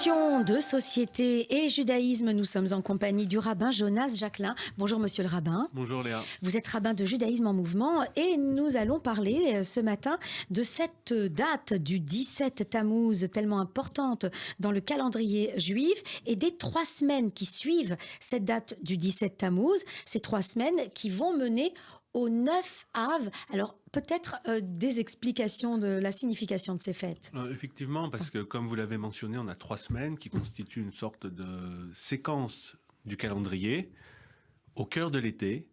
Questions de société et judaïsme, nous sommes en compagnie du rabbin Jonas Jacquelin. Bonjour monsieur le rabbin. Bonjour Léa. Vous êtes rabbin de judaïsme en mouvement et nous allons parler ce matin de cette date du 17 Tammuz tellement importante dans le calendrier juif et des 3 semaines qui suivent cette date du 17 Tammuz, ces 3 semaines qui vont mener au 9 Av. Alors, peut-être des explications de la signification de ces fêtes. Effectivement, parce que comme vous l'avez mentionné, on a 3 semaines qui constituent une sorte de séquence du calendrier au cœur de l'été,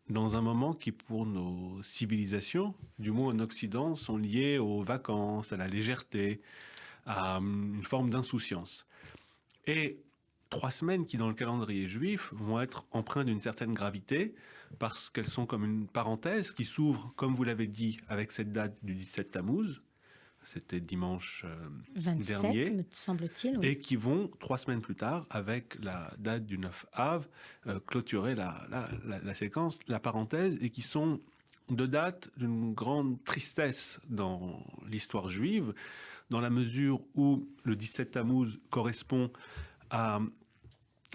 dans un moment qui, pour nos civilisations, du moins en Occident, sont liées aux vacances, à la légèreté, à une forme d'insouciance. Et 3 semaines qui, dans le calendrier juif, vont être empreintes d'une certaine gravité parce qu'elles sont comme une parenthèse qui s'ouvre, comme vous l'avez dit, avec cette date du 17 Tammuz. C'était dimanche 27, dernier. me semble-t-il. Oui. Et qui vont, 3 semaines plus tard, avec la date du 9 Av, clôturer la séquence, la parenthèse, et qui sont 2 dates d'une grande tristesse dans l'histoire juive, dans la mesure où le 17 Tammuz correspond à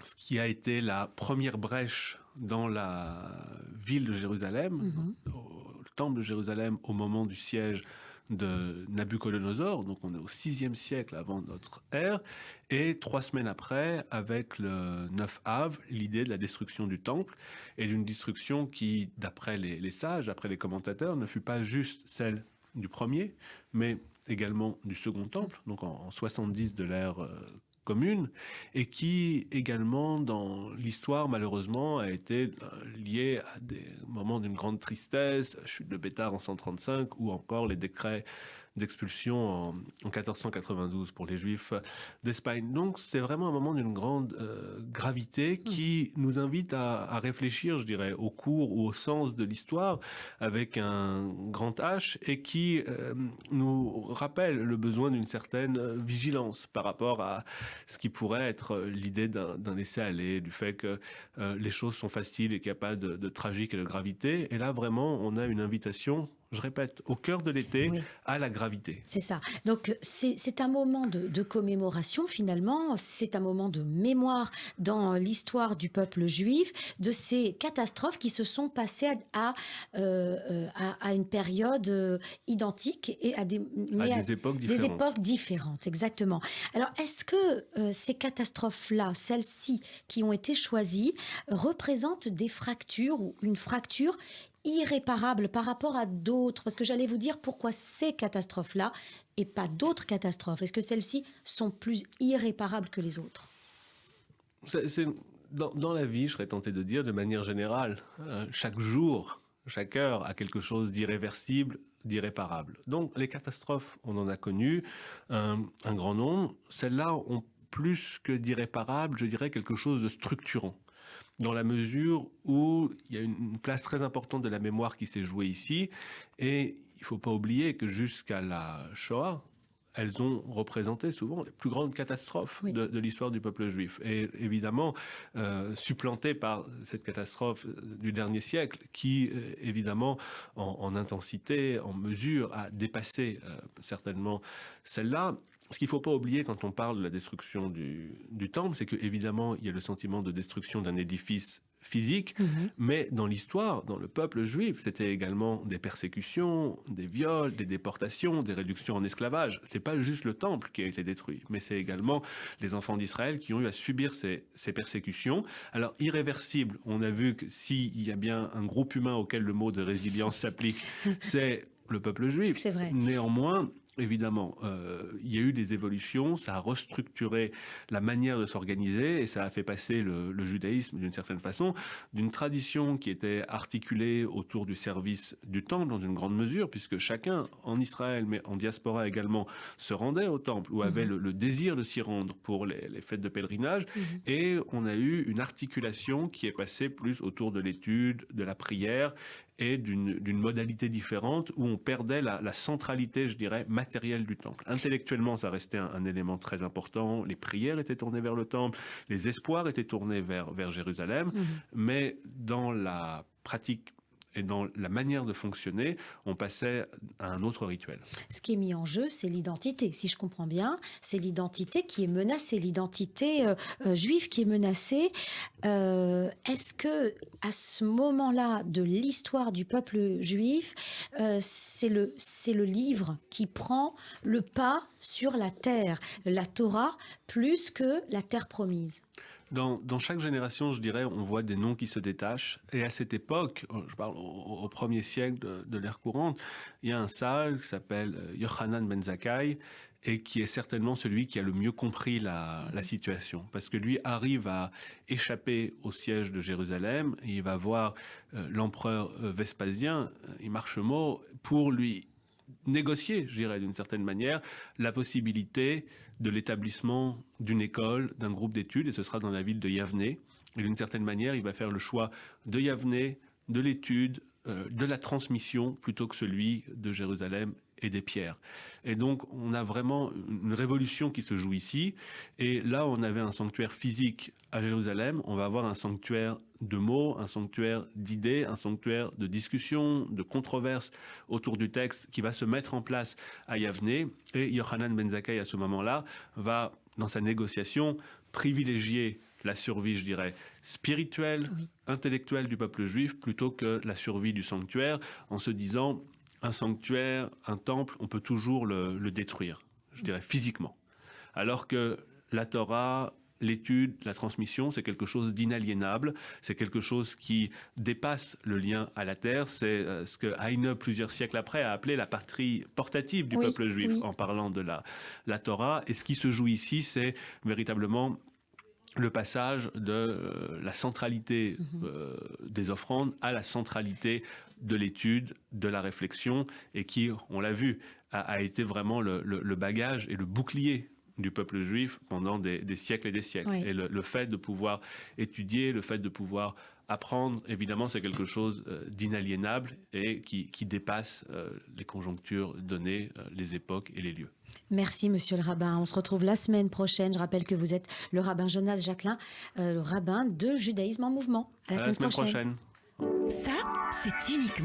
ce qui a été la première brèche dans la ville de Jérusalem, le temple de Jérusalem au moment du siège de Nabuchodonosor, donc on est au 6e siècle avant notre ère, et 3 semaines après, avec le 9 Av, l'idée de la destruction du temple, et d'une destruction qui, d'après les sages, d'après les commentateurs, ne fut pas juste celle du premier, mais également du second temple, donc en 70 de l'ère commune, et qui également dans l'histoire malheureusement a été lié à des moments d'une grande tristesse, la chute de Béthar en 135 ou encore les décrets d'expulsion en 1492 pour les Juifs d'Espagne. Donc c'est vraiment un moment d'une grande gravité qui nous invite à réfléchir, je dirais, au cours ou au sens de l'histoire avec un grand H et qui nous rappelle le besoin d'une certaine vigilance par rapport à ce qui pourrait être l'idée d'un laisser-aller, du fait que les choses sont faciles et qu'il n'y a pas de tragique et de gravité. Et là, vraiment, on a une invitation, je répète, au cœur de l'été, oui, à la gravité. C'est ça. Donc, c'est un moment de commémoration, finalement. C'est un moment de mémoire dans l'histoire du peuple juif, de ces catastrophes qui se sont passées à une période identique et à des époques différentes. Exactement. Alors, est-ce que ces catastrophes-là, celles-ci qui ont été choisies, représentent des fractures ou une fracture irréparable par rapport à d'autres? Parce que j'allais vous dire pourquoi ces catastrophes-là et pas d'autres catastrophes. Est-ce que celles-ci sont plus irréparables que les autres? Dans la vie, je serais tenté de dire de manière générale, chaque jour, chaque heure a quelque chose d'irréversible, d'irréparable. Donc les catastrophes, on en a connu un grand nombre. Celles-là ont plus que d'irréparable, je dirais quelque chose de structurant, dans la mesure où il y a une place très importante de la mémoire qui s'est jouée ici, et il ne faut pas oublier que jusqu'à la Shoah, elles ont représenté souvent les plus grandes catastrophes, oui, de l'histoire du peuple juif. Et évidemment, supplantées par cette catastrophe du dernier siècle, qui, évidemment, en intensité, en mesure, a dépassé certainement celle-là. Ce qu'il ne faut pas oublier quand on parle de la destruction du temple, c'est qu'évidemment, il y a le sentiment de destruction d'un édifice physique, mais dans l'histoire, dans le peuple juif, c'était également des persécutions, des viols, des déportations, des réductions en esclavage. C'est pas juste le temple qui a été détruit, mais c'est également les enfants d'Israël qui ont eu à subir ces persécutions. Alors, irréversible, on a vu que s'il y a bien un groupe humain auquel le mot de résilience s'applique, c'est le peuple juif. C'est vrai. Néanmoins, évidemment, il y a eu des évolutions, ça a restructuré la manière de s'organiser et ça a fait passer le judaïsme d'une certaine façon d'une tradition qui était articulée autour du service du temple dans une grande mesure, puisque chacun en Israël, mais en diaspora également, se rendait au temple ou avait le désir de s'y rendre pour les fêtes de pèlerinage, et on a eu une articulation qui est passée plus autour de l'étude, de la prière et d'une modalité différente où on perdait la centralité, je dirais, matérielle du temple. Intellectuellement, ça restait un élément très important. Les prières étaient tournées vers le temple, les espoirs étaient tournés vers Jérusalem, mais dans la pratique et dans la manière de fonctionner, on passait à un autre rituel. Ce qui est mis en jeu, c'est l'identité. Si je comprends bien, c'est l'identité qui est menacée, l'identité juive qui est menacée. Est-ce que à ce moment-là de l'histoire du peuple juif, c'est le livre qui prend le pas sur la terre, la Torah, plus que la terre promise? Dans chaque génération, je dirais, on voit des noms qui se détachent. Et à cette époque, je parle au premier siècle de l'ère courante, il y a un sage qui s'appelle Yochanan ben Zakkai et qui est certainement celui qui a le mieux compris la situation. Parce que lui arrive à échapper au siège de Jérusalem. Et il va voir l'empereur Vespasien, il marche mot, pour lui négocier, je dirais d'une certaine manière, la possibilité de l'établissement d'une école, d'un groupe d'études, et ce sera dans la ville de Yavne. Et d'une certaine manière, il va faire le choix de Yavne, de l'étude, de la transmission, plutôt que celui de Jérusalem et des pierres. Et donc, on a vraiment une révolution qui se joue ici. Et là, on avait un sanctuaire physique à Jérusalem. On va avoir un sanctuaire de mots, un sanctuaire d'idées, un sanctuaire de discussions, de controverses autour du texte qui va se mettre en place à Yavne. Et Yochanan ben Zakkai, à ce moment-là, va, dans sa négociation, privilégier la survie, je dirais, spirituelle, intellectuelle du peuple juif, plutôt que la survie du sanctuaire, en se disant, un sanctuaire, un temple, on peut toujours le détruire, je dirais, physiquement. Alors que la Torah, l'étude, la transmission, c'est quelque chose d'inaliénable, c'est quelque chose qui dépasse le lien à la terre. C'est ce que Heine, plusieurs siècles après, a appelé la patrie portative du peuple juif, en parlant de la Torah. Et ce qui se joue ici, c'est véritablement le passage de la centralité des offrandes à la centralité de l'étude, de la réflexion, et qui, on l'a vu, a été vraiment le bagage et le bouclier du peuple juif pendant des siècles et des siècles. Et le fait de pouvoir étudier, le fait de pouvoir apprendre, évidemment, c'est quelque chose d'inaliénable et qui dépasse les conjonctures données, les époques et les lieux. Merci, monsieur le rabbin. On se retrouve la semaine prochaine. Je rappelle que vous êtes le rabbin Jonas Jacquelin, le rabbin de Judaïsme en mouvement. À la semaine prochaine. Ça, c'est uniquement